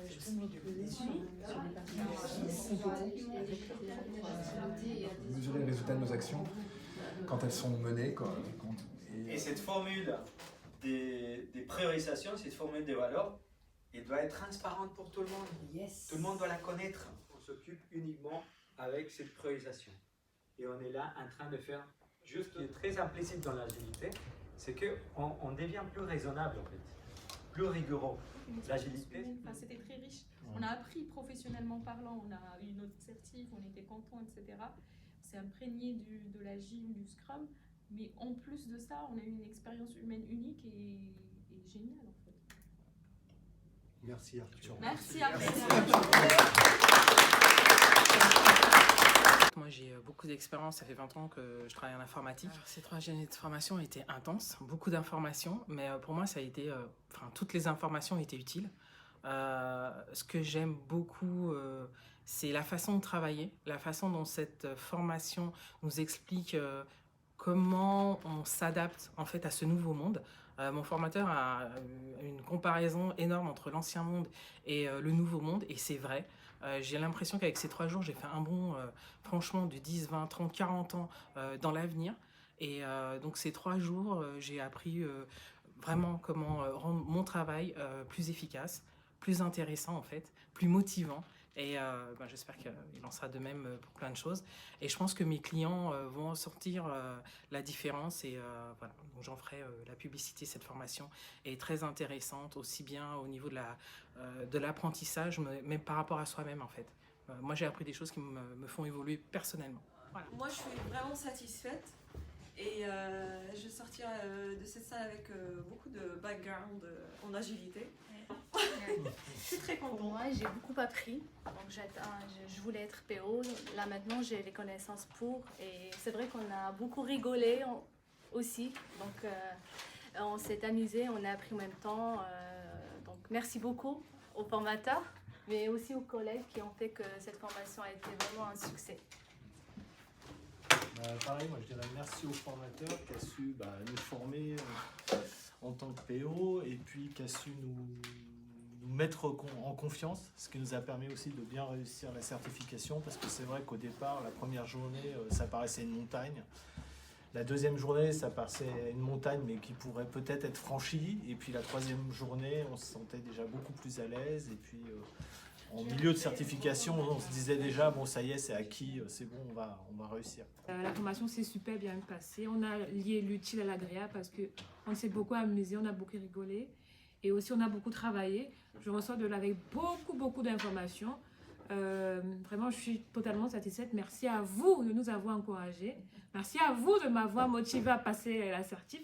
je peux me reposer sur les parties mesurer les résultats de nos actions quand elles sont menées. Et cette formule des priorisations, cette formule des valeurs, elle doit être transparente pour tout le monde. Tout le monde doit la connaître. On s'occupe uniquement avec cette priorisation. Et on est là en train de faire juste ce qui est très implicite dans l'agilité, c'est qu'on devient plus raisonnable en fait, plus rigoureux. L'agilité. Enfin, c'était très riche. On a appris professionnellement parlant, on a eu notre certif, on était contents, etc. On s'est imprégné de l'agile, du Scrum, mais en plus de ça, on a eu une expérience humaine unique et géniale en fait. Merci Arthur. Merci Arthur. Moi j'ai beaucoup d'expérience, ça fait 20 ans que je travaille en informatique. Ces 3 années de formation étaient intenses, beaucoup d'informations, mais pour moi ça a été, toutes les informations étaient utiles. Ce que j'aime beaucoup, c'est la façon de travailler, la façon dont cette formation nous explique comment on s'adapte en fait à ce nouveau monde. Mon formateur a une comparaison énorme entre l'ancien monde et le nouveau monde, et c'est vrai. J'ai l'impression qu'avec ces 3 jours, j'ai fait un bond, franchement, de 10, 20, 30, 40 ans dans l'avenir. Et donc ces 3 jours, j'ai appris vraiment comment rendre mon travail plus efficace, plus intéressant en fait, plus motivant. Et j'espère qu'il en sera de même pour plein de choses. Et je pense que mes clients vont en sortir la différence. Et voilà, donc j'en ferai la publicité. Cette formation est très intéressante, aussi bien au niveau de l'apprentissage, mais par rapport à soi-même en fait. Moi, j'ai appris des choses qui me font évoluer personnellement. Voilà. Moi, je suis vraiment satisfaite. Et je sortirai de cette salle avec beaucoup de background en agilité. Je suis très contente. Pour moi, j'ai beaucoup appris. Donc, je voulais être PO. Là, maintenant, j'ai les connaissances pour. Et c'est vrai qu'on a beaucoup rigolé aussi. Donc, on s'est amusé, on a appris en même temps. Donc, merci beaucoup aux formateurs, mais aussi aux collègues qui ont fait que cette formation a été vraiment un succès. Pareil, moi je dirais merci au formateur qui a su nous former en tant que PO et puis qui a su nous mettre en confiance, ce qui nous a permis aussi de bien réussir la certification, parce que c'est vrai qu'au départ, la première journée, ça paraissait une montagne. La deuxième journée, ça paraissait une montagne, mais qui pourrait peut-être être franchie. Et puis la troisième journée, on se sentait déjà beaucoup plus à l'aise. Et puis en milieu de certification, on se disait déjà, bon, ça y est, c'est acquis, c'est bon, on va réussir. La formation s'est super bien passée. On a lié l'utile à l'agréable parce qu'on s'est beaucoup amusé, on a beaucoup rigolé. Et aussi, on a beaucoup travaillé. Je ressors de là avec beaucoup d'informations. Vraiment, je suis totalement satisfaite. Merci à vous de nous avoir encouragés. Merci à vous de m'avoir motivé à passer l'assertif.